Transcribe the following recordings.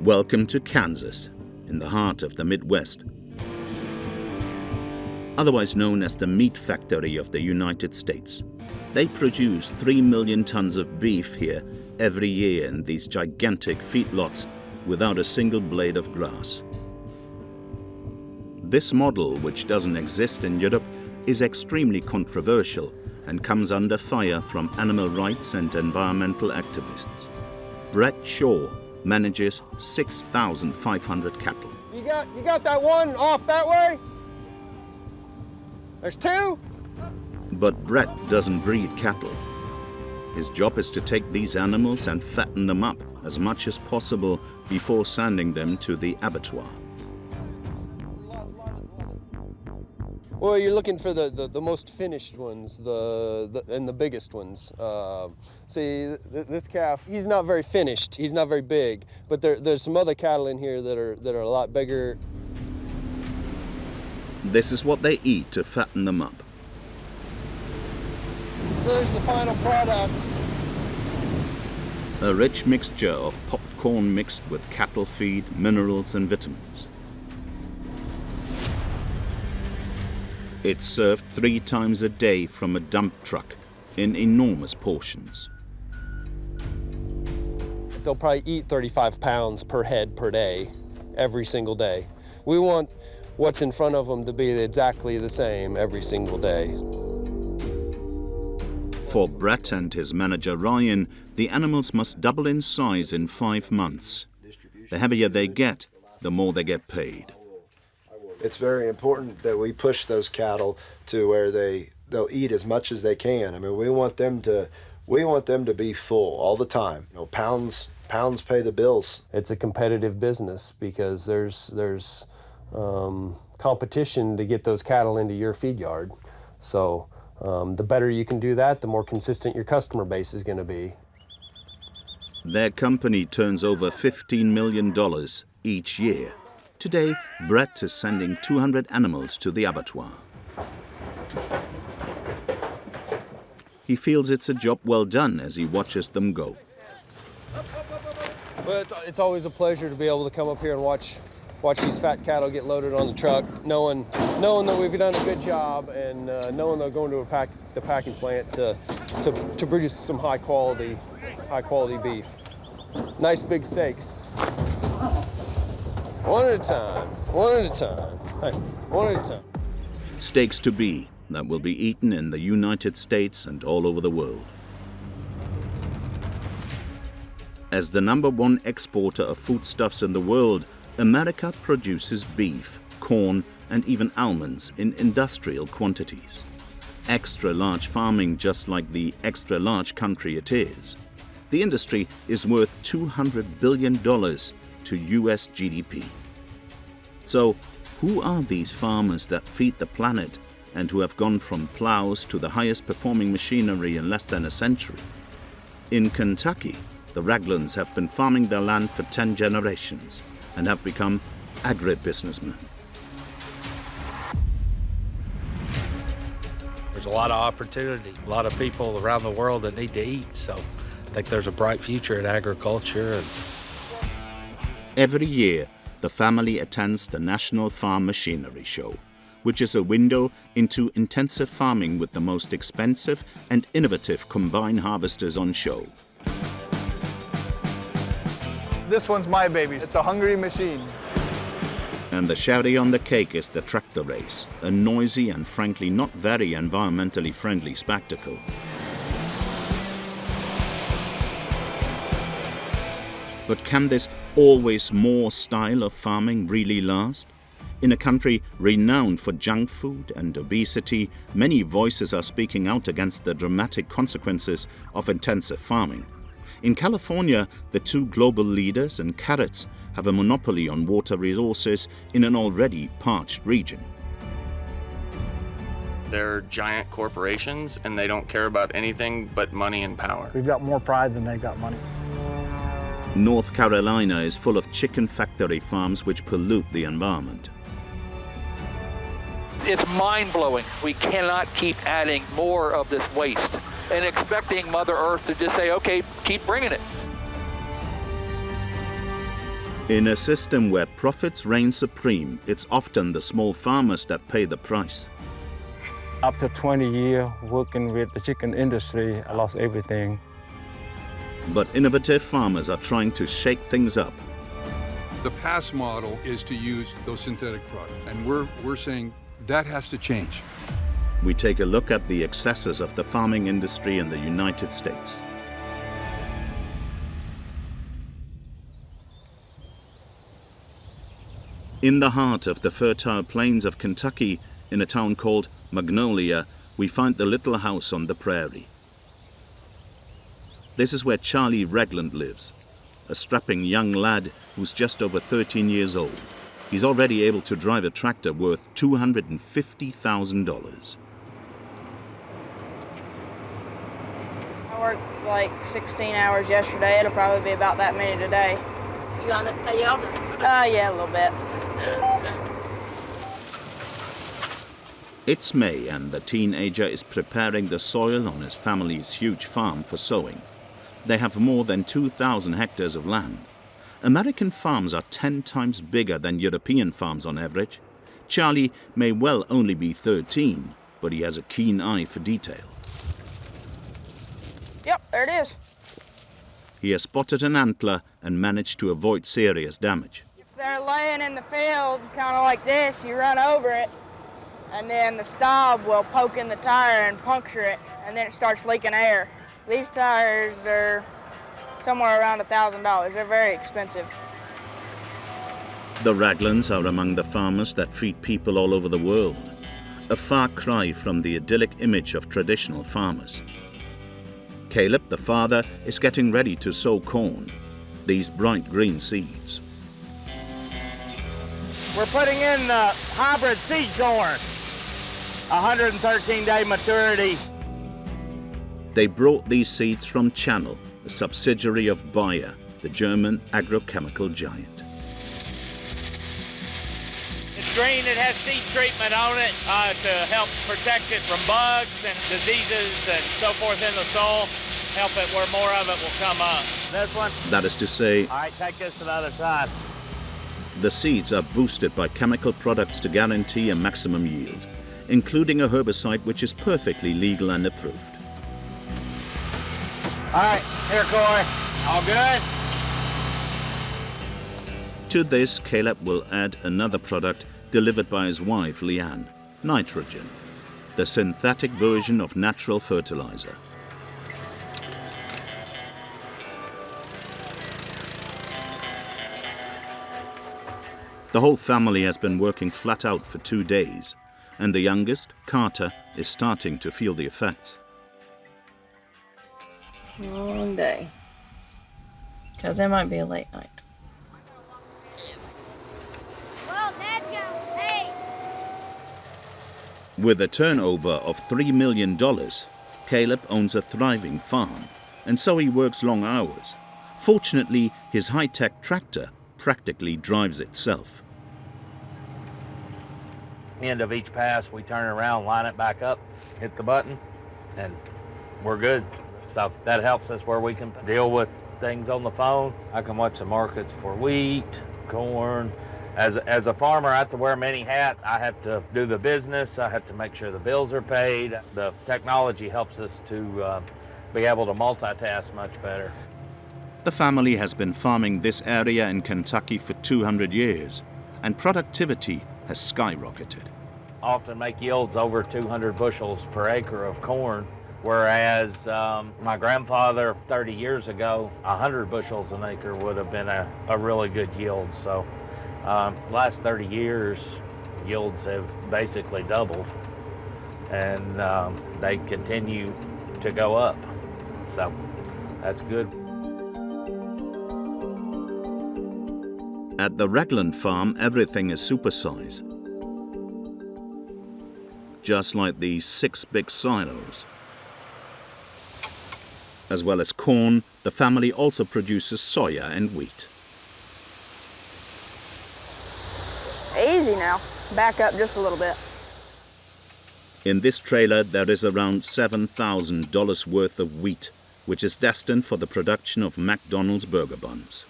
Welcome to Kansas, in the heart of the Midwest. Otherwise known as the meat factory of the United States. They produce 3 million tons of beef here every year in these gigantic feedlots without a single blade of grass. This model, which doesn't exist in Europe, is extremely controversial and comes under fire from animal rights and environmental activists. Brett Shaw manages 6,500 cattle. You got that one off that way? There's two? But Brett doesn't breed cattle. His job is to take these animals and fatten them up as much as possible before sending them to the abattoir. Well, you're looking for the most finished ones, and the biggest ones. See, this calf, he's not very finished. He's not very big, but there's some other cattle in here that are a lot bigger. This is what they eat to fatten them up. So there's the final product. A rich mixture of popped corn mixed with cattle feed, minerals and vitamins. It's served 3 times a day from a dump truck in enormous portions. They'll probably eat 35 pounds per head per day, every single day. We want what's in front of them to be exactly the same every single day. For Brett and his manager Ryan, the animals must double in size in 5 months. The heavier they get, the more they get paid. It's very important that we push those cattle to where they'll eat as much as they can. I mean, we want them to be full all the time. You know, pounds pay the bills. It's a competitive business because there's competition to get those cattle into your feed yard. So the better you can do that, the more consistent your customer base is going to be. Their company turns over $15 million each year. Today, Brett is sending 200 animals to the abattoir. He feels it's a job well done as he watches them go. Well, it's always a pleasure to be able to come up here and watch these fat cattle get loaded on the truck, knowing that we've done a good job and knowing they're going to the packing plant to produce some high quality beef. Nice big steaks. One at a time, one at a time, hey, one at a time. Steaks to be that will be eaten in the United States and all over the world. As the #1 exporter of foodstuffs in the world, America produces beef, corn, and even almonds in industrial quantities. Extra-large farming, just like the extra-large country it is. The industry is worth $200 billion to US GDP. So, who are these farmers that feed the planet and who have gone from plows to the highest performing machinery in less than a century? In Kentucky, the Raglans have been farming their land for 10 generations and have become agribusinessmen. There's a lot of opportunity, a lot of people around the world that need to eat, so I think there's a bright future in agriculture. Every year, the family attends the National Farm Machinery Show, which is a window into intensive farming with the most expensive and innovative combine harvesters on show. This one's my baby. It's a hungry machine. And the cherry on the cake is the tractor race, a noisy and frankly not very environmentally friendly spectacle. But can this always more style of farming really last? In a country renowned for junk food and obesity, many voices are speaking out against the dramatic consequences of intensive farming. In California, the 2 global leaders and carrots have a monopoly on water resources in an already parched region. They're giant corporations and they don't care about anything but money and power. We've got more pride than they've got money. North Carolina is full of chicken factory farms which pollute the environment. It's mind-blowing. We cannot keep adding more of this waste and expecting Mother Earth to just say, okay, keep bringing it. In a system where profits reign supreme, it's often the small farmers that pay the price. After 20 years working with the chicken industry, I lost everything. But innovative farmers are trying to shake things up. The past model is to use those synthetic products, and we're saying that has to change. We take a look at the excesses of the farming industry in the United States. In the heart of the fertile plains of Kentucky, in a town called Magnolia, we find the little house on the prairie. This is where Charlie Regland lives, a strapping young lad who's just over 13 years old. He's already able to drive a tractor worth $250,000. I worked like 16 hours yesterday. It'll probably be about that many today. You on the field? Yeah, a little bit. It's May and the teenager is preparing the soil on his family's huge farm for sowing. They have more than 2,000 hectares of land. American farms are 10 times bigger than European farms on average. Charlie may well only be 13, but he has a keen eye for detail. Yep, there it is. He has spotted an antler and managed to avoid serious damage. If they're laying in the field, kind of like this, you run over it, and then the stub will poke in the tire and puncture it, and then it starts leaking air. These tires are somewhere around $1,000. They're very expensive. The Raglands are among the farmers that feed people all over the world, a far cry from the idyllic image of traditional farmers. Caleb, the father, is getting ready to sow corn, these bright green seeds. We're putting in hybrid seed corn, 113-day maturity. They brought these seeds from Channel, a subsidiary of Bayer, the German agrochemical giant. It's green, it has seed treatment on it to help protect it from bugs and diseases and so forth in the soil, help it where more of it will come up. This one? That is to say, all right, take this to the other side. the seeds are boosted by chemical products to guarantee a maximum yield, including a herbicide which is perfectly legal and approved. All right, here, Corey. All good? To this, Caleb will add another product delivered by his wife, Leanne, nitrogen, the synthetic version of natural fertilizer. The whole family has been working flat out for 2 days, and the youngest, Carter, is starting to feel the effects. Long day. Because it might be a late night. Well, let's go. Hey! With a turnover of $3 million, Caleb owns a thriving farm, and so he works long hours. Fortunately, his high-tech tractor practically drives itself. End of each pass, we turn around, line it back up, hit the button, and we're good. So that helps us where we can deal with things on the phone. I can watch the markets for wheat, corn. As a farmer, I have to wear many hats. I have to do the business. I have to make sure the bills are paid. The technology helps us to be able to multitask much better. The family has been farming this area in Kentucky for 200 years, and productivity has skyrocketed. Often make yields over 200 bushels per acre of corn, whereas my grandfather 30 years ago, 100 bushels an acre would have been a really good yield. So last 30 years, yields have basically doubled, and they continue to go up. So that's good. At the Regland farm, everything is supersized. Just like these 6 big silos. As well as corn, the family also produces soya and wheat. Easy now. Back up just a little bit. In this trailer, there is around $7,000 worth of wheat, which is destined for the production of McDonald's burger buns.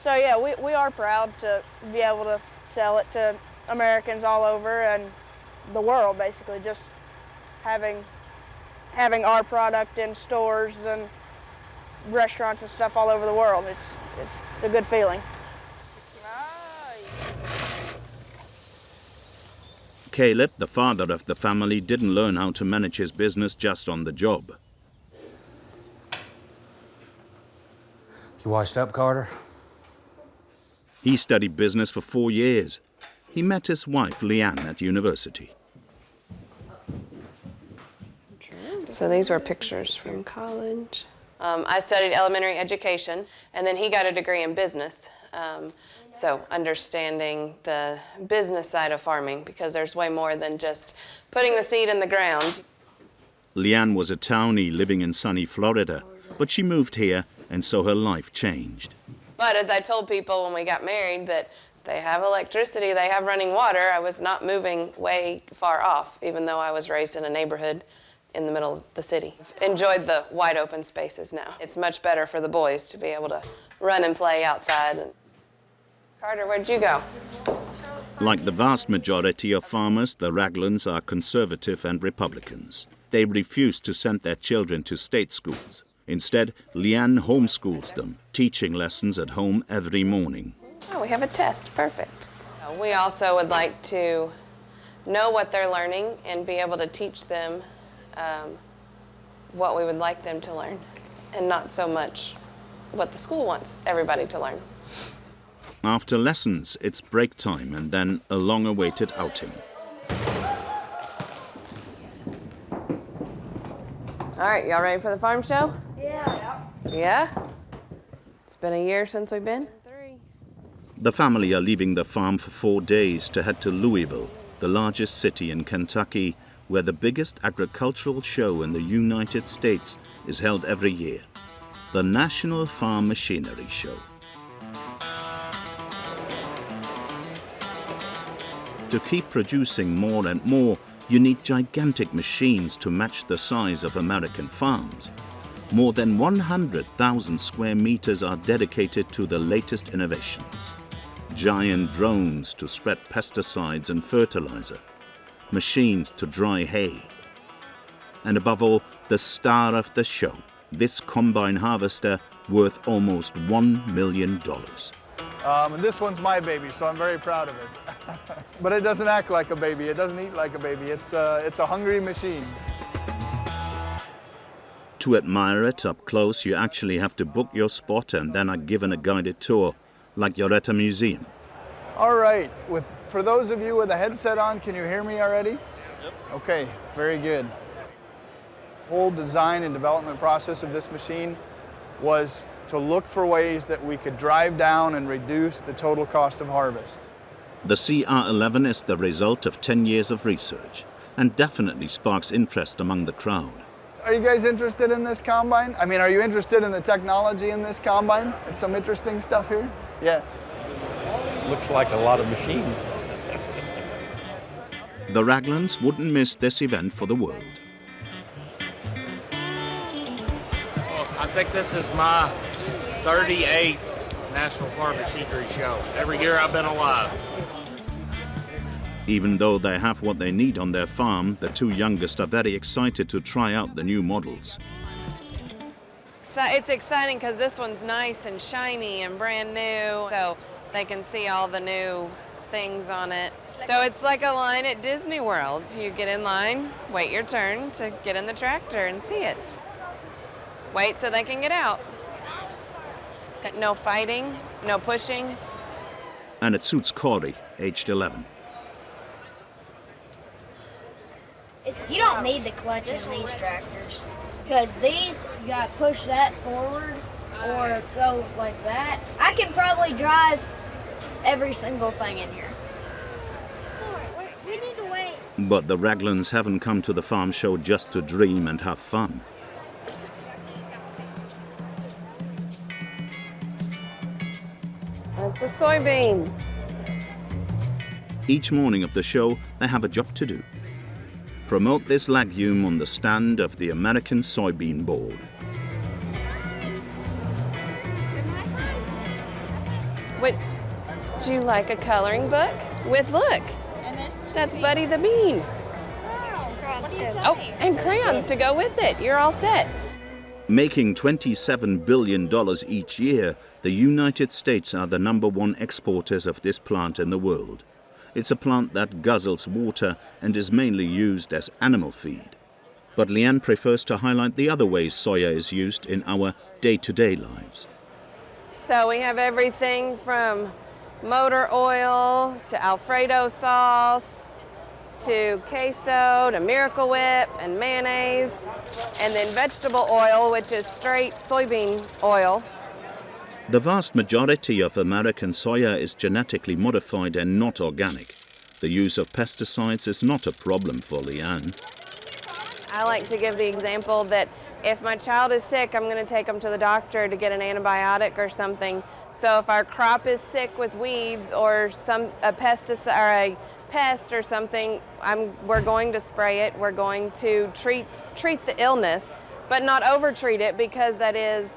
So yeah, we are proud to be able to sell it to Americans all over and the world, basically, just having our product in stores and restaurants and stuff all over the world. It's a good feeling. Caleb, the father of the family, didn't learn how to manage his business just on the job. You washed up, Carter? He studied business for 4 years. He met his wife, Leanne, at university. So these were pictures from college. I studied elementary education, and then he got a degree in business. So understanding the business side of farming, because there's way more than just putting the seed in the ground. Leanne was a townie living in sunny Florida, but she moved here, and so her life changed. But as I told people when we got married that they have electricity, they have running water, I was not moving way far off, even though I was raised in a neighborhood in the middle of the city. Enjoyed the wide open spaces now. It's much better for the boys to be able to run and play outside. Carter, where'd you go? Like the vast majority of farmers, the Raglans are conservative and Republicans. They refuse to send their children to state schools. Instead, Leanne homeschools them, teaching lessons at home every morning. Oh, we have a test. Perfect. We also would like to know what they're learning and be able to teach them what we would like them to learn, and not so much what the school wants everybody to learn. After lessons, it's break time and then a long-awaited outing. All right, y'all ready for the farm show? Yeah. Yeah? It's been a year since we've been? The family are leaving the farm for 4 days to head to Louisville, the largest city in Kentucky, where the biggest agricultural show in the United States is held every year, the National Farm Machinery Show. To keep producing more and more, you need gigantic machines to match the size of American farms. More than 100,000 square meters are dedicated to the latest innovations. Giant drones to spread pesticides and fertilizer, machines to dry hay. And above all, the star of the show, this combine harvester worth almost $1 million. And this one's my baby, so I'm very proud of it. But it doesn't act like a baby, it doesn't eat like a baby. It's a hungry machine. To admire it up close, you actually have to book your spot and then are given a guided tour, like you're at a museum. All right, for those of you with a headset on, can you hear me already? Yep. Okay, very good. The whole design and development process of this machine was to look for ways that we could drive down and reduce the total cost of harvest. The CR11 is the result of 10 years of research and definitely sparks interest among the crowd. Are you guys interested in this combine? I mean, are you interested in the technology in this combine? It's some interesting stuff here? Yeah. Looks like a lot of machines. The Raglans wouldn't miss this event for the world. Well, I think this is my 38th National Farm Machinery Show. Every year I've been alive. Even though they have what they need on their farm, the two youngest are very excited to try out the new models. So it's exciting because this one's nice and shiny and brand new, so they can see all the new things on it. So it's like a line at Disney World. You get in line, wait your turn to get in the tractor and see it. Wait so they can get out. No fighting, no pushing. And it suits Corey, aged 11. You don't need the clutch in these tractors, because these, you got to push that forward or go like that. I can probably drive every single thing in here. We need to wait. But the Raglans haven't come to the farm show just to dream and have fun. It's a soybean. Each morning of the show, they have a job to do. Promote this legume on the stand of the American Soybean Board. Would you like a coloring book? Look, that's Buddy the Bean. Oh, and crayons to go with it. You're all set. Making $27 billion each year, the United States are the #1 exporters of this plant in the world. It's a plant that guzzles water and is mainly used as animal feed. But Leanne prefers to highlight the other ways soya is used in our day-to-day lives. So we have everything from motor oil to Alfredo sauce to queso to Miracle Whip and mayonnaise, and then vegetable oil, which is straight soybean oil. The vast majority of American soya is genetically modified and not organic. The use of pesticides is not a problem for Leanne. I like to give the example that if my child is sick, I'm going to take them to the doctor to get an antibiotic or something. So if our crop is sick with weeds or a pesticide or a pest or something, we're going to spray it. We're going to treat the illness, but not over-treat it because that is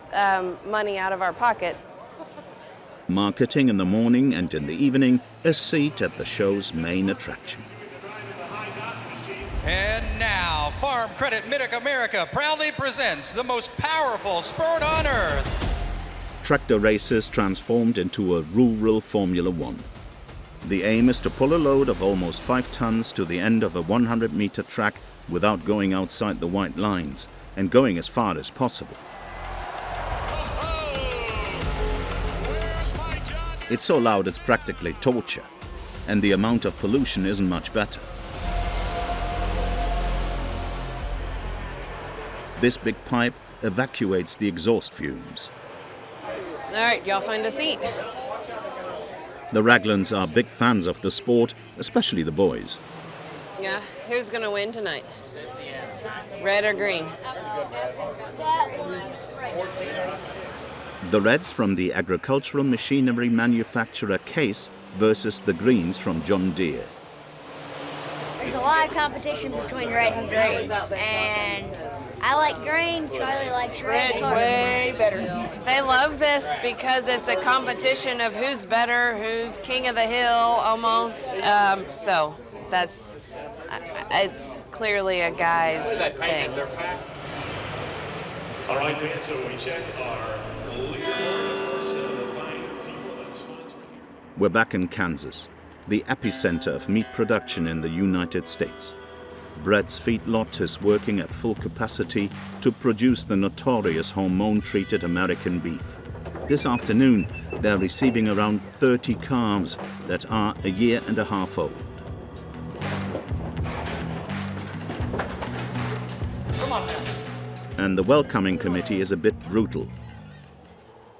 money out of our pocket. Marketing in the morning and in the evening, a seat at the show's main attraction. And now, Farm Credit Mid-America proudly presents the most powerful sport on earth. Tractor races transformed into a rural Formula One. The aim is to pull a load of almost 5 tons to the end of a 100-meter track without going outside the white lines and going as far as possible. It's so loud it's practically torture, and the amount of pollution isn't much better. This big pipe evacuates the exhaust fumes. All right, y'all find a seat. The Raglans are big fans of the sport, especially the boys. Yeah, who's gonna win tonight? Red or green? The reds from the agricultural machinery manufacturer Case versus the greens from John Deere. There's a lot of competition between red and green, and I like green, Charlie likes red. Way better. They love this because it's a competition of who's better, who's king of the hill, almost. So it's clearly a guy's thing. All right, fans, so we check our leaderboard, of course, the fine people that are sponsoring. We're back in Kansas, the epicenter of meat production in the United States. Brett's feedlot is working at full capacity to produce the notorious hormone-treated American beef. This afternoon, they're receiving around 30 calves that are a year and a half old. And the welcoming committee is a bit brutal.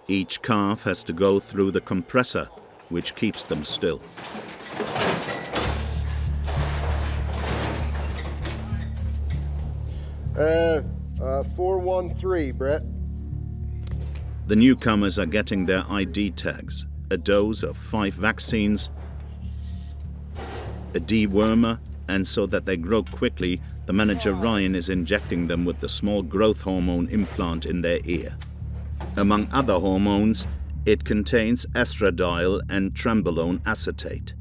Each calf has to go through the compressor, which keeps them still. Uh, 413, Brett. The newcomers are getting their ID tags, a dose of 5 vaccines, a dewormer, and so that they grow quickly, the manager Ryan is injecting them with the small growth hormone implant in their ear. Among other hormones, it contains estradiol and trenbolone acetate.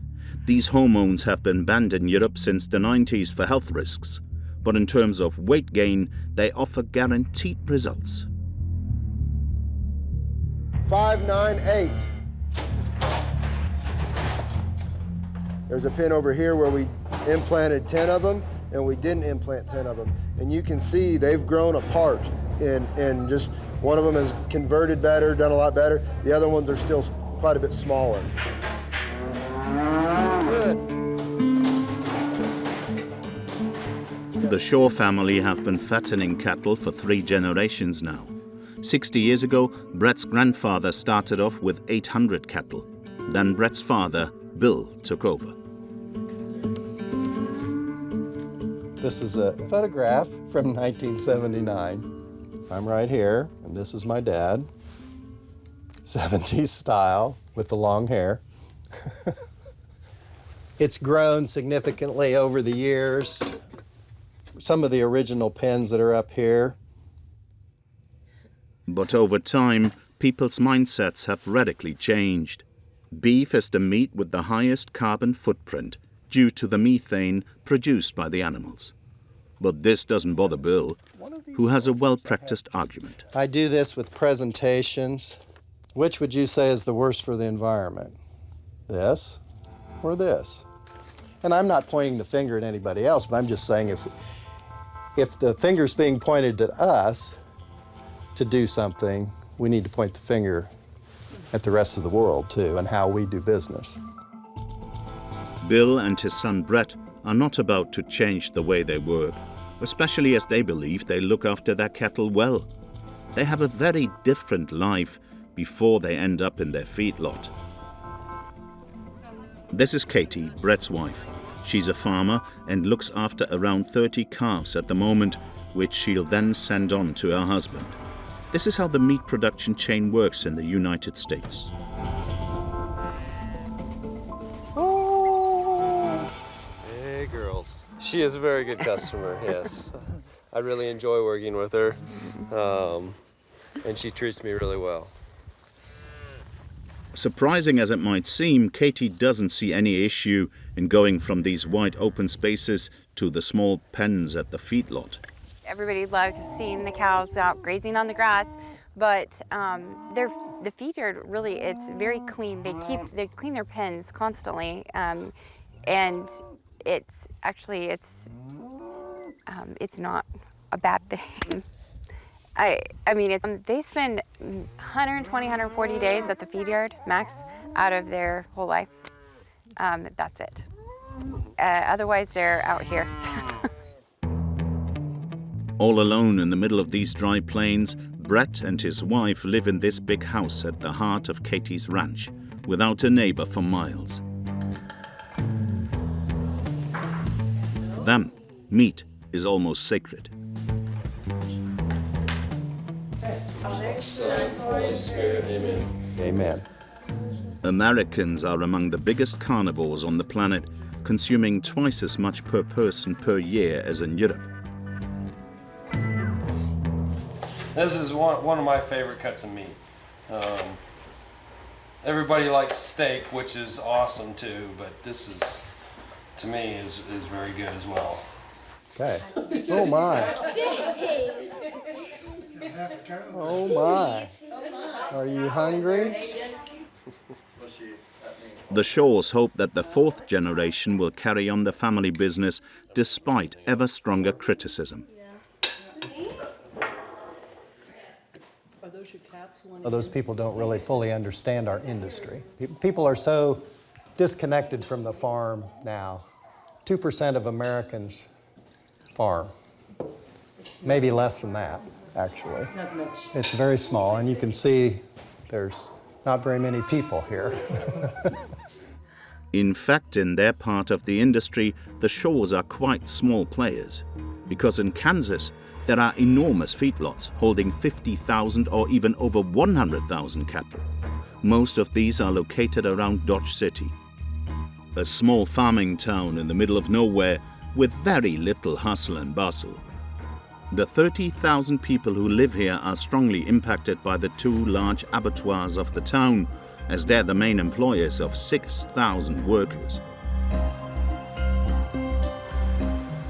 These hormones have been banned in Europe since the 90s for health risks, but in terms of weight gain, they offer guaranteed results. 598. There's a pin over here where we implanted 10 of them, and we didn't implant 10 of them. And you can see they've grown apart, and just one of them has converted better, done a lot better. The other ones are still quite a bit smaller. Good. The Shaw family have been fattening cattle for 3 generations now. 60 years ago, Brett's grandfather started off with 800 cattle. Then Brett's father, Bill, took over. This is a photograph from 1979. I'm right here, and this is my dad. 70s style with the long hair. It's grown significantly over the years. Some of the original pens that are up here. But over time, people's mindsets have radically changed. Beef is the meat with the highest carbon footprint due to the methane produced by the animals. But this doesn't bother Bill, who has a well-practiced argument. I do this with presentations. Which would you say is the worst for the environment? This or this? And I'm not pointing the finger at anybody else, but I'm just saying if the finger's being pointed at us to do something, we need to point the finger at the rest of the world too, and how we do business. Bill and his son Brett are not about to change the way they work, especially as they believe they look after their cattle well. They have a very different life before they end up in their feedlot. This is Katie, Brett's wife. She's a farmer and looks after around 30 calves at the moment, which she'll then send on to her husband. This is how the meat production chain works in the United States. Hey, girls. She is a very good customer, yes. I really enjoy working with her, and she treats me really well. Surprising as it might seem, Katie doesn't see any issue in going from these wide open spaces to the small pens at the feedlot. Everybody loves seeing the cows out grazing on the grass, but the feed yard really, it's very clean. They clean their pens constantly, and it's not a bad thing. I mean, they spend 120, 140 days at the feed yard max out of their whole life. That's it. Otherwise, they're out here. All alone in the middle of these dry plains, Brett and his wife live in this big house at the heart of Katie's ranch, without a neighbor for miles. For them, meat is almost sacred. Amen. Americans are among the biggest carnivores on the planet, consuming twice as much per person per year as in Europe. This is one of my favorite cuts of meat. Everybody likes steak, which is awesome too, but this is, to me, is very good as well. Okay. Oh my. Oh my. Are you hungry? The Shaws hope that the fourth generation will carry on the family business despite ever stronger criticism. Those people don't really fully understand our industry. People are so disconnected from the farm now. 2% of Americans farm. Maybe less than that, actually. It's not much. It's very small, and you can see there's not very many people here. In fact, in their part of the industry, the Shaws are quite small players, because in Kansas, there are enormous feedlots holding 50,000 or even over 100,000 cattle. Most of these are located around Dodge City, a small farming town in the middle of nowhere with very little hustle and bustle. The 30,000 people who live here are strongly impacted by the two large abattoirs of the town, as they're the main employers of 6,000 workers.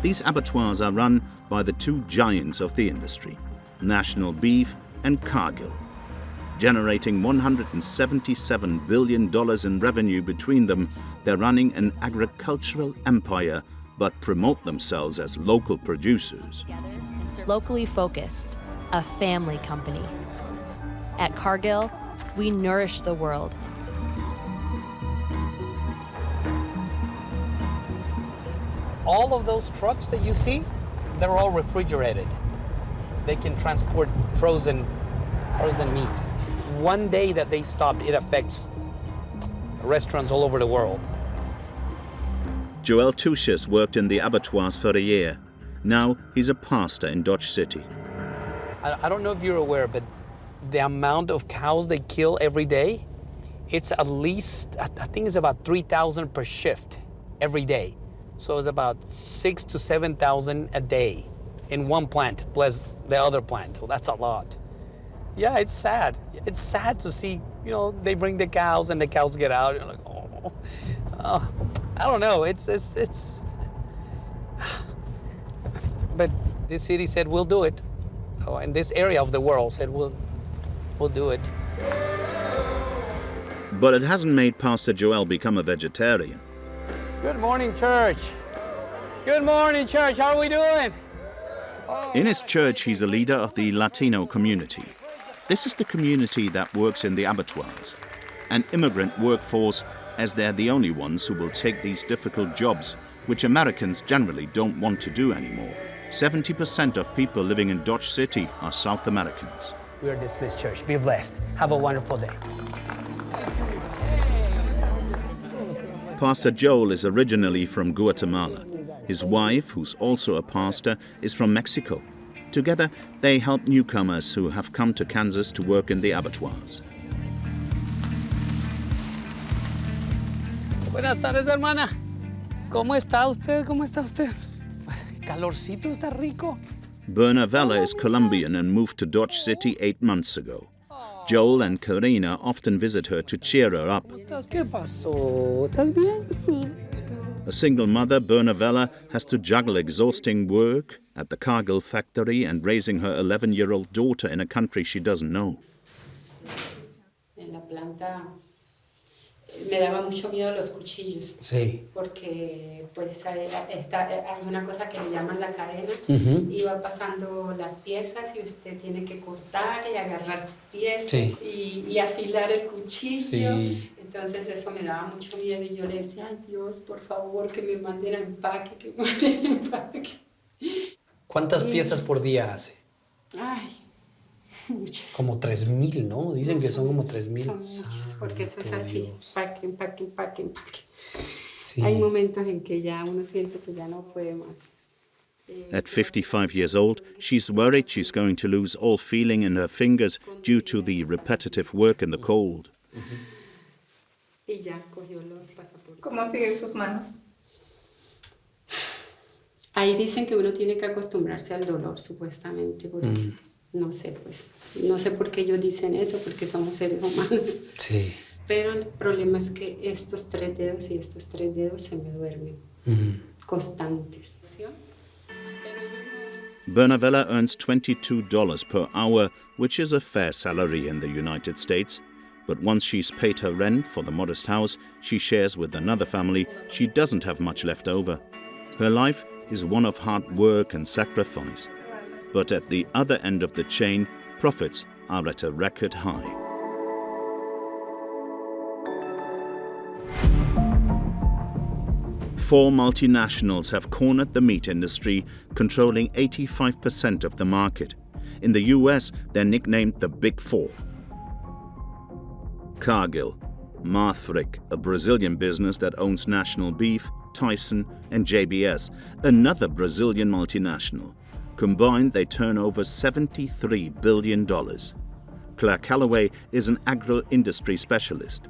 These abattoirs are run by the two giants of the industry, National Beef and Cargill, generating $177 billion in revenue between them. They're running an agricultural empire, but promote themselves as local producers. Locally focused, a family company. At Cargill, we nourish the world. All of those trucks that you see, they're all refrigerated. They can transport frozen meat. One day that they stopped, it affects restaurants all over the world. Joel Tushis worked in the abattoirs for a year. Now he's a pastor in Dodge City. I don't know if you're aware, but the amount of cows they kill every day, it's at least, I think it's about 3,000 per shift every day. So it's about 6,000 to 7,000 a day in one plant plus the other plant. Well, that's a lot. Yeah, it's sad. It's sad to see you know, they bring the cows and the cows get out. You're like, I don't know. It's. But this city said we'll do it. Oh, and this area of the world said we'll do it. But it hasn't made Pastor Joel become a vegetarian. Good morning, church. Good morning, church. How are we doing? In his church, he's a leader of the Latino community. This is the community that works in the abattoirs, an immigrant workforce, as they're the only ones who will take these difficult jobs, which Americans generally don't want to do anymore. 70% of people living in Dodge City are South Americans. We are dismissed, church. Be blessed. Have a wonderful day. Pastor Joel is originally from Guatemala. His wife, who's also a pastor, is from Mexico. Together, they help newcomers who have come to Kansas to work in the abattoirs. Buenas tardes, hermana. ¿Cómo está usted? ¿Cómo está usted? Calorcito está rico. Berna Vela is Colombian and moved to Dodge City 8 months ago. Joel and Karina often visit her to cheer her up. ¿Qué pasó? ¿Estás bien? Sí. A single mother, Berna Vela, has to juggle exhausting work at the Cargill factory and raising her 11-year-old daughter in a country she doesn't know. En la planta me daba mucho miedo los cuchillos. Sí. Porque pues hay una cosa que le llaman la cadena y va pasando las piezas y usted tiene que cortar y agarrar su pieza y afilar el cuchillo. Sí. Entonces eso me daba mucho miedo y yo le decía, ay Dios, por favor, que me manden a empaque, que me manden a empaque. ¿Cuántas piezas por día hace? Ay, muchas. Como 3,000, ¿no? Dicen que son como 3,000. Son muchas, porque eso es así, empaque. Sí. Hay momentos en que ya uno siente que ya no puede más. At 55 years old, she's worried she's going to lose all feeling in her fingers due to the repetitive work in the cold. Y ya cogió los pasaportes. ¿Cómo siguen sus manos? Ahí dicen que uno tiene que acostumbrarse al dolor, supuestamente, porque no sé, pues, no sé por qué ellos dicen eso, porque somos seres humanos. Sí. Pero el problema es que estos 3 dedos y estos 3 dedos se me duermen, constantes. Berna Vela earns $22 per hour, which is a fair salary in the United States. But once she's paid her rent for the modest house she shares with another family, she doesn't have much left over. Her life is one of hard work and sacrifice. But at the other end of the chain, profits are at a record high. Four multinationals have cornered the meat industry, controlling 85% of the market. In the US, they're nicknamed the Big Four. Cargill, Marfrig, a Brazilian business that owns National Beef, Tyson and JBS, another Brazilian multinational. Combined, they turn over $73 billion. Claire Calloway is an agro-industry specialist.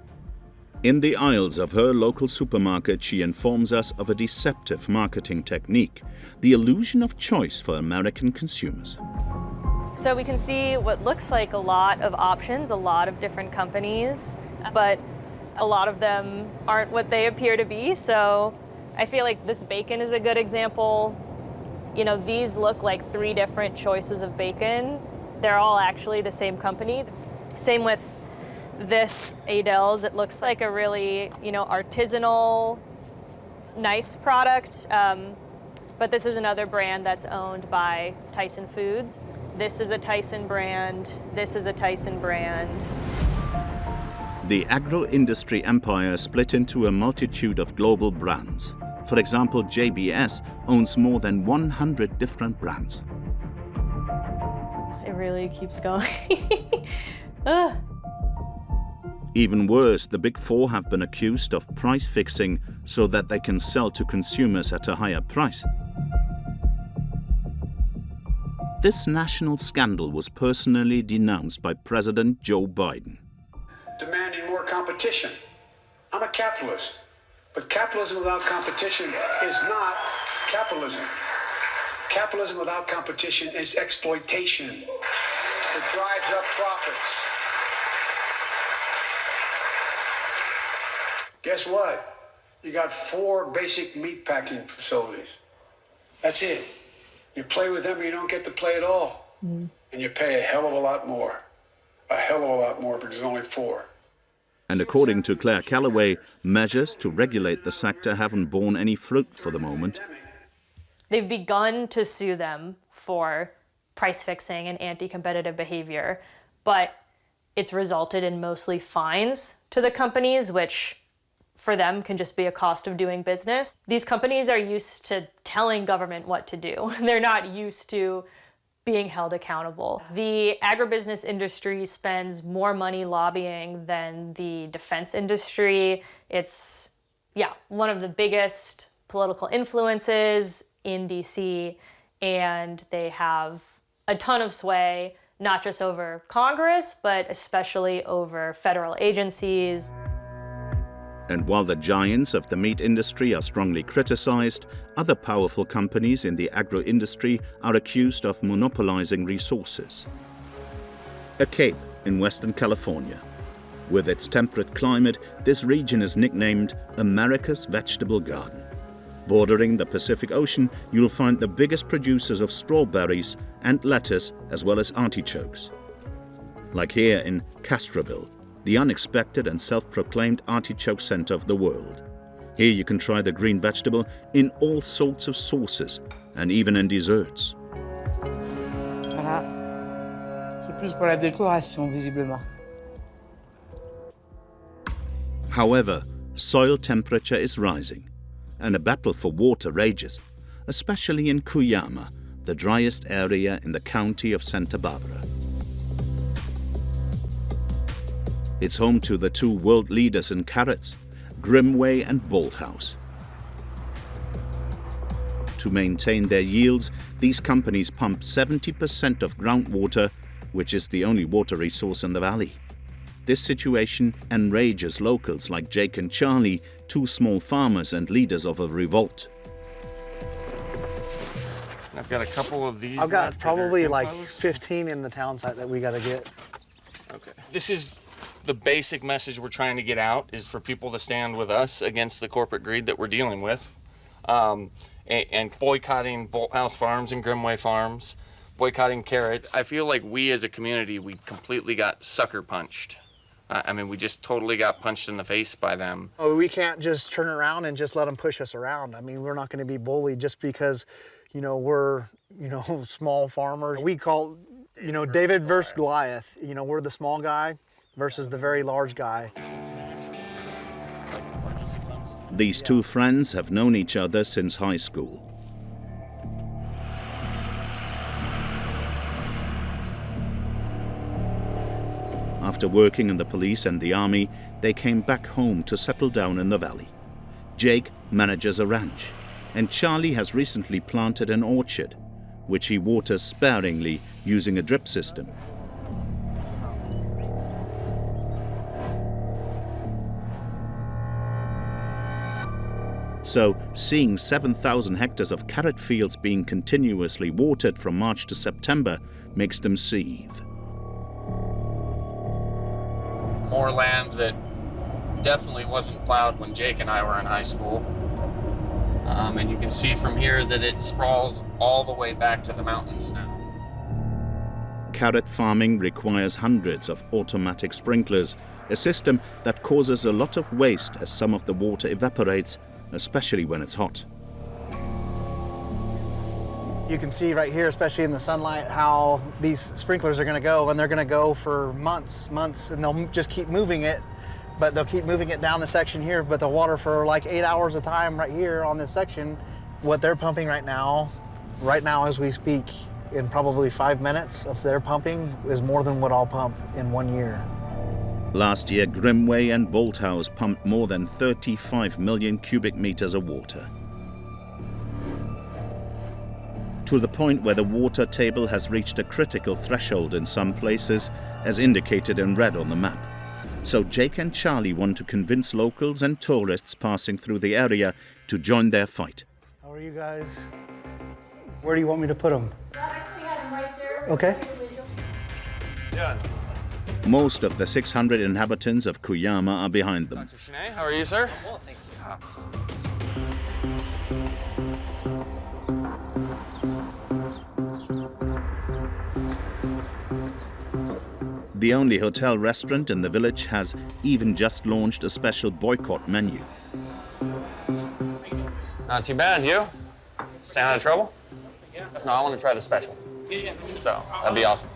In the aisles of her local supermarket, she informs us of a deceptive marketing technique, the illusion of choice for American consumers. So we can see what looks like a lot of options, a lot of different companies, but a lot of them aren't what they appear to be. So I feel like this bacon is a good example. You know, these look like 3 different choices of bacon. They're all actually the same company. Same with this Adele's. It looks like a really, artisanal, nice product. But this is another brand that's owned by Tyson Foods. This is a Tyson brand. This is a Tyson brand. The agro-industry empire split into a multitude of global brands. For example, JBS owns more than 100 different brands. It really keeps going. Even worse, the Big Four have been accused of price fixing so that they can sell to consumers at a higher price. This national scandal was personally denounced by President Joe Biden. Demanding more competition. I'm a capitalist, but capitalism without competition is not capitalism. Capitalism without competition is exploitation. It drives up profits. Guess what? You got 4 basic meat packing facilities. That's it. You play with them or you don't get to play at all. And you pay a hell of a lot more. A hell of a lot more because there's only 4. And according to Claire Calloway, measures to regulate the sector haven't borne any fruit for the moment. They've begun to sue them for price fixing and anti-competitive behavior, but it's resulted in mostly fines to the companies, which for them can just be a cost of doing business. These companies are used to telling government what to do. They're not used to being held accountable. The agribusiness industry spends more money lobbying than the defense industry. It's, one of the biggest political influences in DC, and they have a ton of sway, not just over Congress, but especially over federal agencies. And while the giants of the meat industry are strongly criticized, other powerful companies in the agro-industry are accused of monopolizing resources. A Cape in Western California. With its temperate climate, this region is nicknamed America's Vegetable Garden. Bordering the Pacific Ocean, you'll find the biggest producers of strawberries and lettuce, as well as artichokes. Like here in Castroville, the unexpected and self-proclaimed artichoke center of the world. Here you can try the green vegetable in all sorts of sauces and even in desserts. Voilà. C'est plus pour la décoration, visiblement. However, soil temperature is rising, and a battle for water rages, especially in Cuyama, the driest area in the county of Santa Barbara. It's home to the 2 world leaders in carrots, Grimway and Bolthouse. To maintain their yields, these companies pump 70% of groundwater, which is the only water resource in the valley. This situation enrages locals like Jake and Charlie, 2 small farmers and leaders of a revolt. I've got a couple of these. I've got probably like 15 in the town site that we got to get. Okay. This is the basic message we're trying to get out, is for people to stand with us against the corporate greed that we're dealing with, and boycotting Bolthouse Farms and Grimway Farms, boycotting carrots. I feel like we as a community, we completely got sucker punched. We just totally got punched in the face by them. Oh, we can't just turn around and just let them push us around. We're not going to be bullied just because, we're, small farmers. We call, David versus Goliath. We're the small guy versus the very large guy. These 2 friends have known each other since high school. After working in the police and the army, they came back home to settle down in the valley. Jake manages a ranch, and Charlie has recently planted an orchard, which he waters sparingly using a drip system. So, seeing 7,000 hectares of carrot fields being continuously watered from March to September makes them seethe. More land that definitely wasn't plowed when Jake and I were in high school. And you can see from here that it sprawls all the way back to the mountains now. Carrot farming requires hundreds of automatic sprinklers, a system that causes a lot of waste as some of the water evaporates, especially when it's hot. You can see right here, especially in the sunlight, how these sprinklers are going to go, and they're going to go for months, and they'll just keep moving it, but they'll keep moving it down the section here, but the water for like 8 hours a time right here on this section. What they're pumping right now as we speak, in probably 5 minutes of their pumping, is more than what I'll pump in 1 year. Last year, Grimway and Bolthouse pumped more than 35 million cubic meters of water. To the point where the water table has reached a critical threshold in some places, as indicated in red on the map. So Jake and Charlie want to convince locals and tourists passing through the area to join their fight. How are you guys? Where do you want me to put them? Okay. Yeah. Most of the 600 inhabitants of Cuyama are behind them. Dr. Shanae, how are you, sir? Well, thank you. The only hotel restaurant in the village has even just launched a special boycott menu. Not too bad, you? Staying out of trouble? No, I want to try the special. So, that'd be awesome.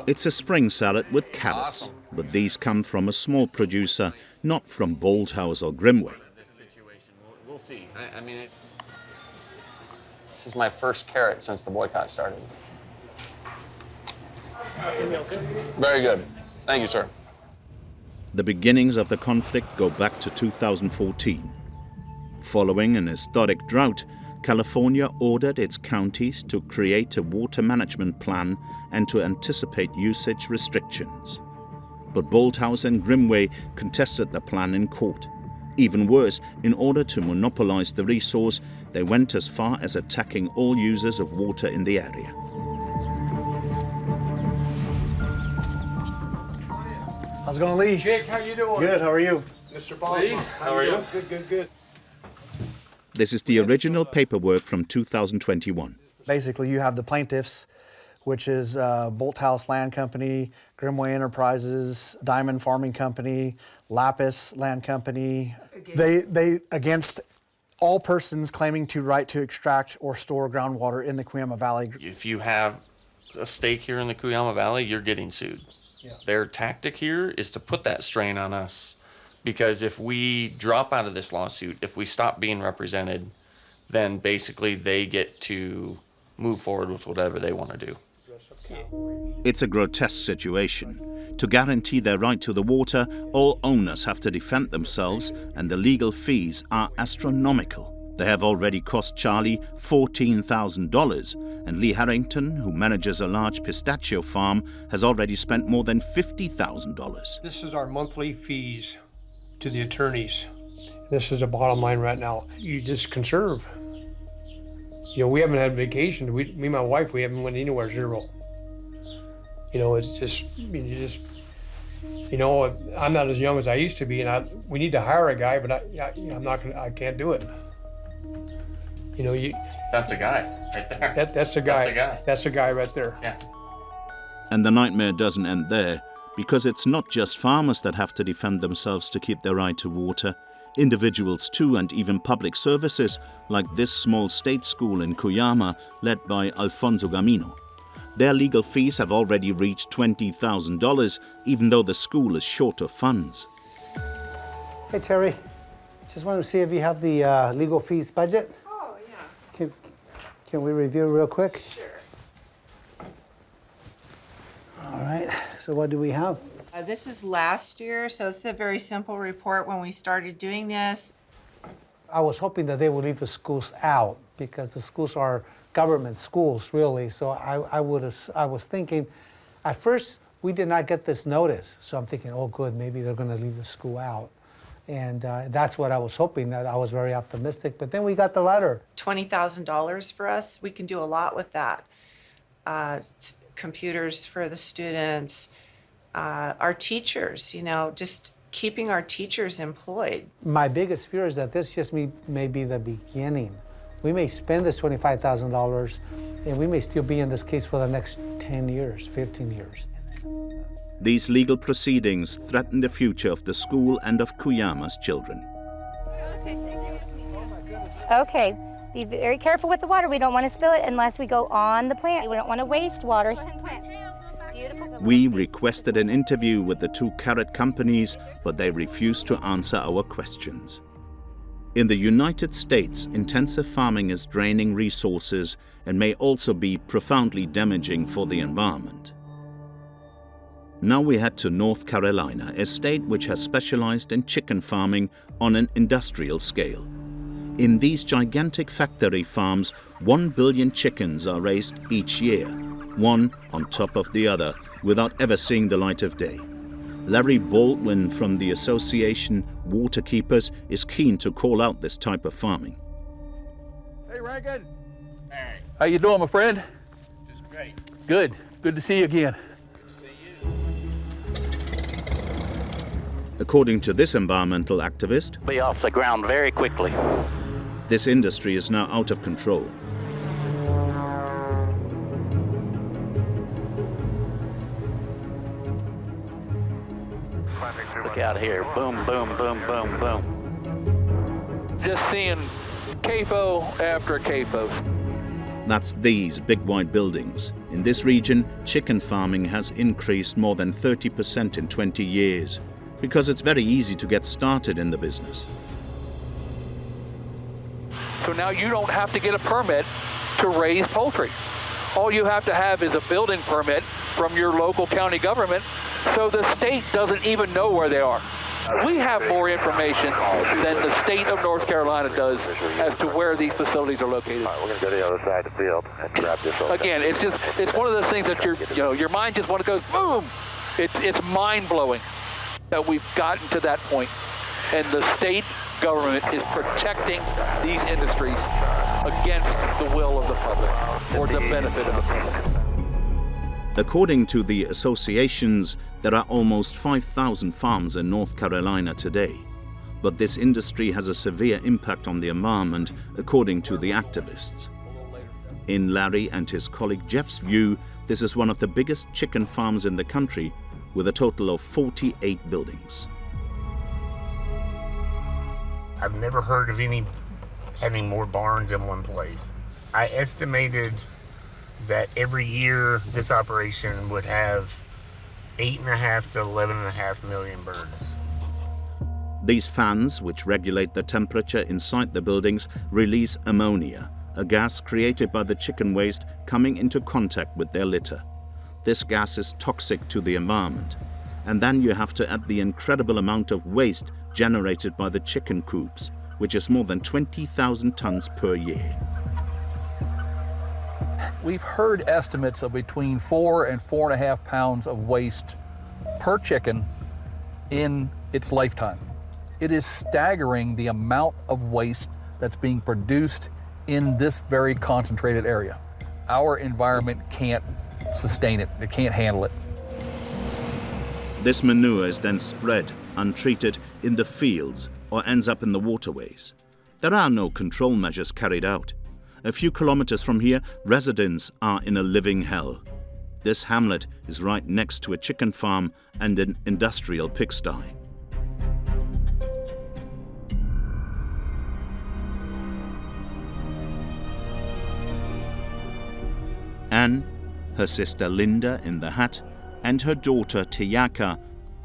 It's a spring salad with carrots, but these come from a small producer, not from Bolthouse or Grimway. We'll see. I mean, this is my first carrot since the boycott started. Very good. Thank you, sir. The beginnings of the conflict go back to 2014. Following an historic drought, California ordered its counties to create a water management plan and to anticipate usage restrictions. But Bolthouse and Grimway contested the plan in court. Even worse, in order to monopolize the resource, they went as far as attacking all users of water in the area. How's it going, Lee? Jake, how you doing? Good, how are you? Mr. Bob, Lee, how are you? Good. This is the original paperwork from 2021. Basically, you have the plaintiffs, which is Bolthouse Land Company, Grimway Enterprises, Diamond Farming Company, Lapis Land Company. They against all persons claiming to right to extract or store groundwater in the Cuyama Valley. If you have a stake here in the Cuyama Valley, you're getting sued. Yeah. Their tactic here is to put that strain on us, because if we drop out of this lawsuit, if we stop being represented, then basically they get to move forward with whatever they want to do. It's a grotesque situation. To guarantee their right to the water, all owners have to defend themselves, and the legal fees are astronomical. They have already cost Charlie $14,000, and Lee Harrington, who manages a large pistachio farm, has already spent more than $50,000. This is our monthly fees to the attorneys. This is the bottom line right now. You just conserve. You know, we haven't had vacation. Me and my wife, we haven't went anywhere, zero. You know, it's just, you know, I'm not as young as I used to be, and we need to hire a guy, but I can't do it. You know, That's a guy right there. That's a guy. That's a guy. That's a guy right there. Yeah. And the nightmare doesn't end there, because it's not just farmers that have to defend themselves to keep their right to water. Individuals too, and even public services, like this small state school in Cuyama, led by Alfonso Gamino. Their legal fees have already reached $20,000, even though the school is short of funds. Hey, Terry. Just wanted to see if you have the legal fees budget. Oh, yeah. Can we review real quick? Sure. All right. So what do we have? This is last year, so it's a very simple report when we started doing this. I was hoping that they would leave the schools out because the schools are government schools, really. So I was thinking, at first we did not get this notice. So I'm thinking, oh, good, maybe they're going to leave the school out. And that's what I was hoping. That I was very optimistic. But then we got the letter. $20,000 for us. We can do a lot with that. Computers for the students, our teachers, you know, just keeping our teachers employed. My biggest fear is that this just may be the beginning. We may spend this $25,000 and we may still be in this case for the next 10 years, 15 years. These legal proceedings threaten the future of the school and of Cuyama's children. Okay, be very careful with the water. We don't want to spill it unless we go on the plant. We don't want to waste water. We requested an interview with the two carrot companies, but they refused to answer our questions. In the United States, intensive farming is draining resources and may also be profoundly damaging for the environment. Now we head to North Carolina, a state which has specialized in chicken farming on an industrial scale. In these gigantic factory farms, 1 billion chickens are raised each year, one on top of the other, without ever seeing the light of day. Larry Baldwin from the association Waterkeepers is keen to call out this type of farming. Hey, Reagan. Hey. How you doing, my friend? Just great. Good. Good to see you again. Good to see you. According to this environmental activist, be off the ground very quickly. This industry is now out of control. Look out here. Boom, boom, boom, boom, boom. Just seeing CAFO after CAFO. That's these big white buildings. In this region, chicken farming has increased more than 30% in 20 years because it's very easy to get started in the business. So now you don't have to get a permit to raise poultry. All you have to have is a building permit from your local county government, so the state doesn't even know where they are. We have more information than the state of North Carolina does as to where these facilities are located. All right, we're going to go to the other side of the field and grab this. Again, it's one of those things that your mind just want to go boom. It's mind-blowing that we've gotten to that point, and the state government is protecting these industries against the will of the public or the benefit of the public. According to the associations, there are almost 5,000 farms in North Carolina today. But this industry has a severe impact on the environment, according to the activists. In Larry and his colleague Jeff's view, this is one of the biggest chicken farms in the country, with a total of 48 buildings. I've never heard of any having more barns in one place. I estimated that every year this operation would have 8.5 to 11.5 million birds. These fans, which regulate the temperature inside the buildings, release ammonia, a gas created by the chicken waste coming into contact with their litter. This gas is toxic to the environment. And then you have to add the incredible amount of waste generated by the chicken coops, which is more than 20,000 tons per year. We've heard estimates of between 4 and 4.5 pounds of waste per chicken in its lifetime. It is staggering the amount of waste that's being produced in this very concentrated area. Our environment can't sustain it. It can't handle it. This manure is then spread, untreated, in the fields or ends up in the waterways. There are no control measures carried out. A few kilometers from here, residents are in a living hell. This hamlet is right next to a chicken farm and an industrial pigsty. Anne, her sister Linda in the hat, and her daughter Tiyaka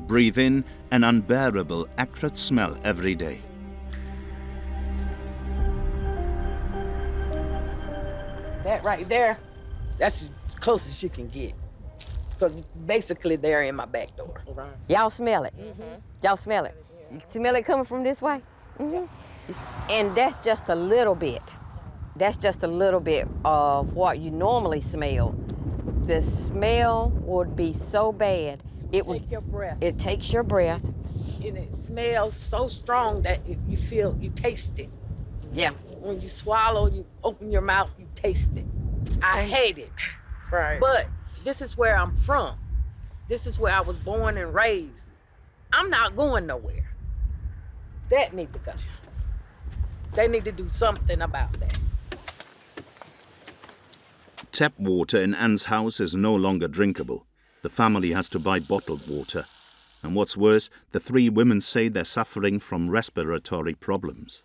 breathe in an unbearable acrid smell every day. That right there, that's as close as you can get. Because basically they're in my back door. Right. Y'all smell it? Mm-hmm. Y'all smell it? You smell it coming from this way? Mm-hmm. And that's just a little bit. That's just a little bit of what you normally smell. The smell would be so bad. It would take your breath. It takes your breath. And it smells so strong that you taste it. Yeah. When you swallow, you open your mouth, you taste it. I hate it. Right. But this is where I'm from. This is where I was born and raised. I'm not going nowhere. That need to go. They need to do something about that. Tap water in Anne's house is no longer drinkable. The family has to buy bottled water. And what's worse, the 3 women say they're suffering from respiratory problems.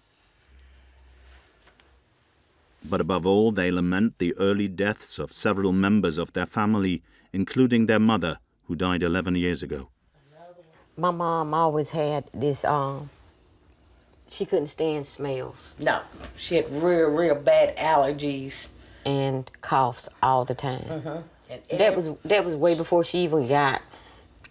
But above all, they lament the early deaths of several members of their family, including their mother, who died 11 years ago. My mom always had this, she couldn't stand smells. No, she had real bad allergies. And coughs all the time. Mm-hmm. That was way before she even got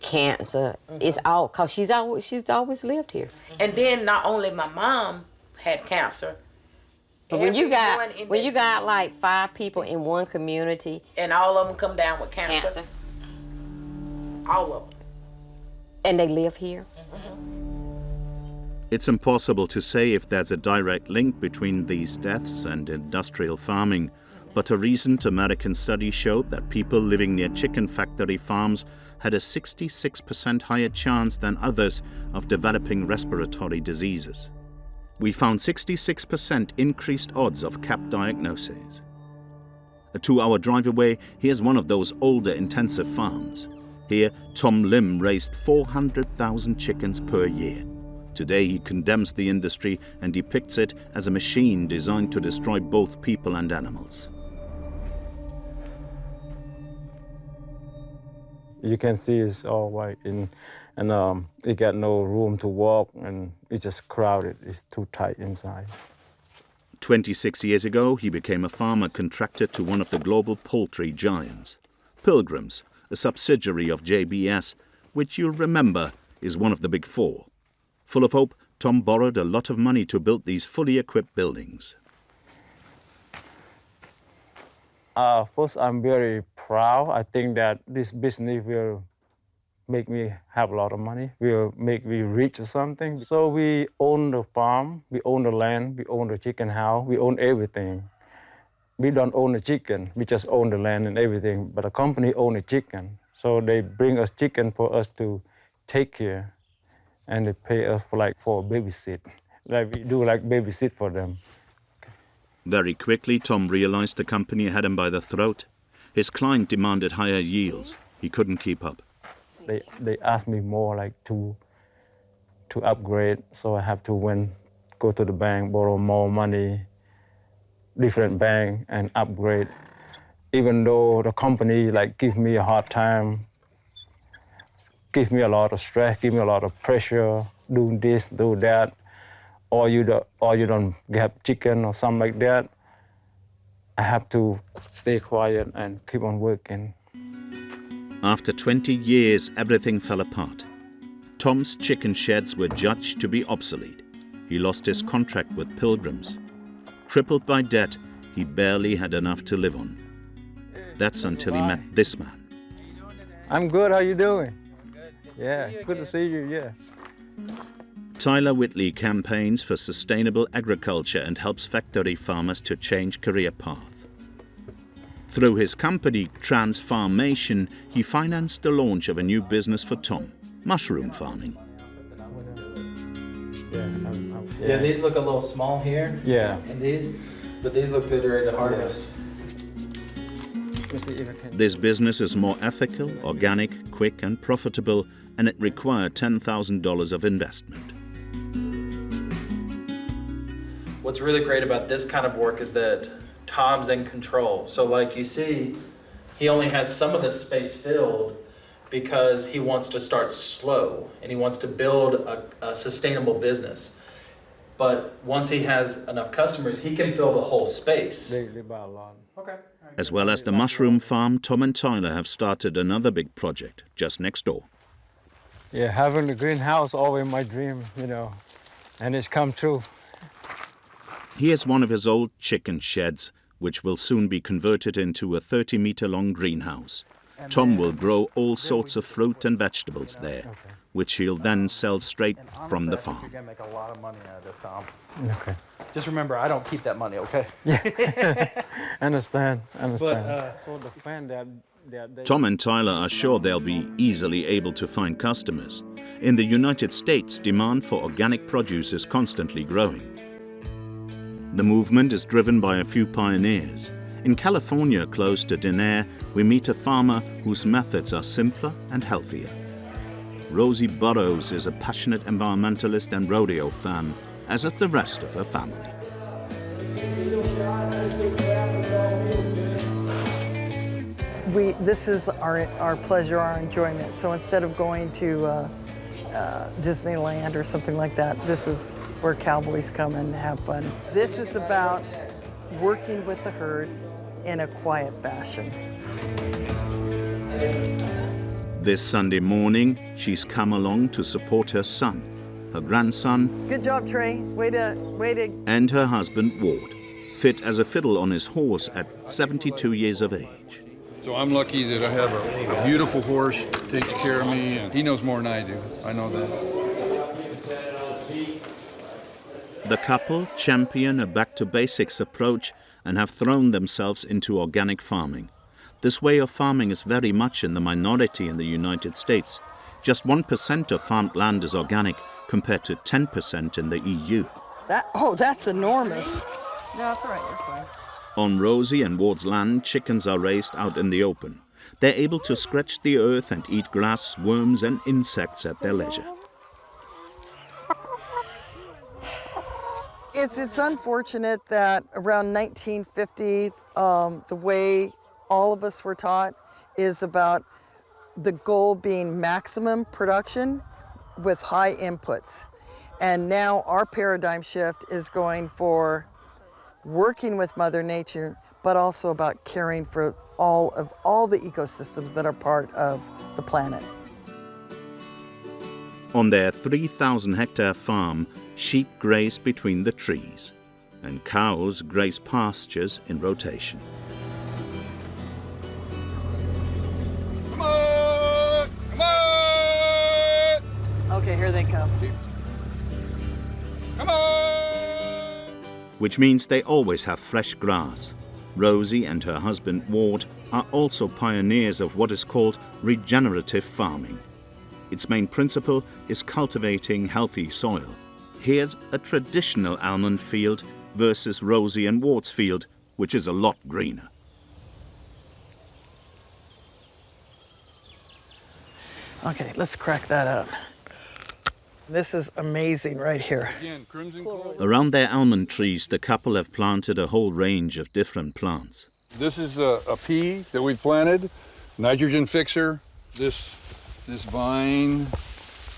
cancer. Mm-hmm. It's all, cause she's always lived here. And then not only my mom had cancer, but when you got like 5 people in one community, and all of them come down with cancer. All of them. And they live here. Mm-hmm. It's impossible to say if there's a direct link between these deaths and industrial farming, But a recent American study showed that people living near chicken factory farms had a 66% higher chance than others of developing respiratory diseases. We found 66% increased odds of CAP diagnoses. A 2-hour drive away, here's one of those older intensive farms. Here, Tom Lim raised 400,000 chickens per year. Today, he condemns the industry and depicts it as a machine designed to destroy both people and animals. You can see it's all white, and it got no room to walk, and it's just crowded. It's too tight inside. 26 years ago, he became a farmer contracted to one of the global poultry giants. Pilgrims, a subsidiary of JBS, which you'll remember is one of the big four. Full of hope, Tom borrowed a lot of money to build these fully equipped buildings. First, I'm very proud. I think that this business will make me have a lot of money, will make me rich or something. So we own the farm, we own the land, we own the chicken house, we own everything. We don't own the chicken, we just own the land and everything, but the company owns the chicken. So they bring us chicken for us to take care, and they pay us for a babysit. Like we do babysit for them. Very quickly, Tom realized the company had him by the throat. His client demanded higher yields. He couldn't keep up. They asked me more to upgrade, so I have to go to the bank, borrow more money, different bank, and upgrade. Even though the company give me a hard time, give me a lot of stress, give me a lot of pressure, do this, do that, or you don't get chicken or something like that, I have to stay quiet and keep on working. After 20 years, everything fell apart. Tom's chicken sheds were judged to be obsolete. He lost his contract with Pilgrims. Crippled by debt, he barely had enough to live on. That's until he met this man. I'm good, how you doing? Yeah, good to see you, yeah. Tyler Whitley campaigns for sustainable agriculture and helps factory farmers to change career path. Through his company, Transformation, he financed the launch of a new business for Tom, mushroom farming. Yeah, these look a little small here. Yeah. And but these look good ready to harvest. This business is more ethical, organic, quick and profitable, and it required $10,000 of investment. What's really great about this kind of work is that Tom's in control. So like you see, he only has some of this space filled because he wants to start slow and he wants to build a sustainable business. But once he has enough customers, he can fill the whole space. They buy a lot. Okay. As well as the mushroom farm, Tom and Tyler have started another big project just next door. Yeah, having a greenhouse always my dream, and it's come true. Here's one of his old chicken sheds, which will soon be converted into a 30-meter-long greenhouse. Tom will grow all sorts of fruit and vegetables there, which he'll then sell straight from the farm. You're gonna make a lot of money out of this, Tom. Okay. Just remember, I don't keep that money, okay? Yeah. Understand. But, So the fan that Tom and Tyler are sure they'll be easily able to find customers. In the United States, demand for organic produce is constantly growing. The movement is driven by a few pioneers. In California, close to Denair, we meet a farmer whose methods are simpler and healthier. Rosie Burrows is a passionate environmentalist and rodeo fan, as is the rest of her family. This is our pleasure, our enjoyment. So instead of going to Disneyland or something like that, this is where cowboys come and have fun. This is about working with the herd in a quiet fashion. This Sunday morning, she's come along to support her son, her grandson, Good job, Trey. Way to. and her husband, Ward, fit as a fiddle on his horse at 72 years of age. So I'm lucky that I have a beautiful horse, takes care of me, and he knows more than I do. I know that. The couple champion a back-to-basics approach and have thrown themselves into organic farming. This way of farming is very much in the minority in the United States. Just 1% of farmed land is organic, compared to 10% in the EU. That's enormous. No, that's all right, you're fine. On Rosie and Ward's land, chickens are raised out in the open. They're able to scratch the earth and eat grass, worms and insects at their leisure. It's unfortunate that around 1950, the way all of us were taught is about the goal being maximum production with high inputs. And now our paradigm shift is going for working with Mother Nature, but also about caring for all the ecosystems that are part of the planet. On their 3,000-hectare farm, sheep graze between the trees, and cows graze pastures in rotation. Come on! Come on! Okay, here they come. Come on! Which means they always have fresh grass. Rosie and her husband Ward are also pioneers of what is called regenerative farming. Its main principle is cultivating healthy soil. Here's a traditional almond field versus Rosie and Ward's field, which is a lot greener. Okay, let's crack that up. This is amazing right here. Again, crimson. Around their almond trees, the couple have planted a whole range of different plants. This is a pea that we planted, nitrogen fixer. This vine,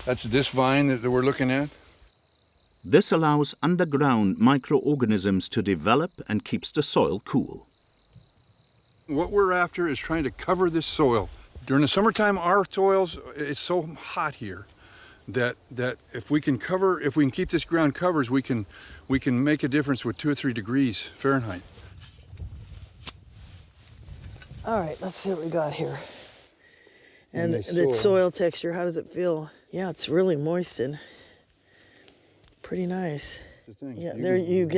that's this vine that we're looking at. This allows underground microorganisms to develop and keeps the soil cool. What we're after is trying to cover this soil. During the summertime, our soils, it's so hot here that if we can keep this ground covered, we can make a difference with 2 or 3 degrees Fahrenheit. All right, let's see what we got here. And the soil texture, how does it feel? Yeah, it's really moistened. Pretty nice. Yeah, there you've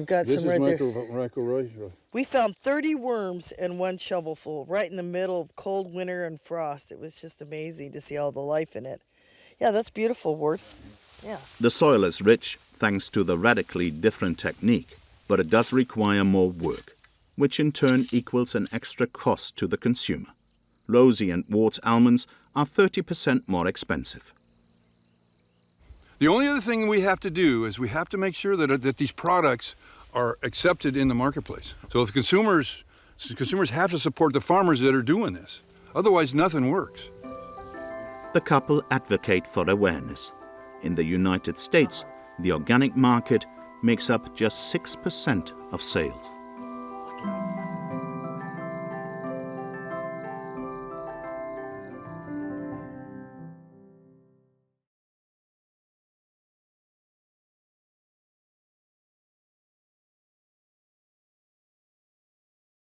got some right there. We found 30 worms and 1 shovelful right in the middle of cold winter and frost. It was just amazing to see all the life in it. Yeah, that's beautiful, Ward. Yeah. The soil is rich thanks to the radically different technique, but it does require more work, which in turn equals an extra cost to the consumer. Rosie and Ward's almonds are 30% more expensive. The only other thing we have to do is we have to make sure that these products are accepted in the marketplace. So if consumers have to support the farmers that are doing this. Otherwise, nothing works. The couple advocate for awareness. In the United States, the organic market makes up just 6% of sales.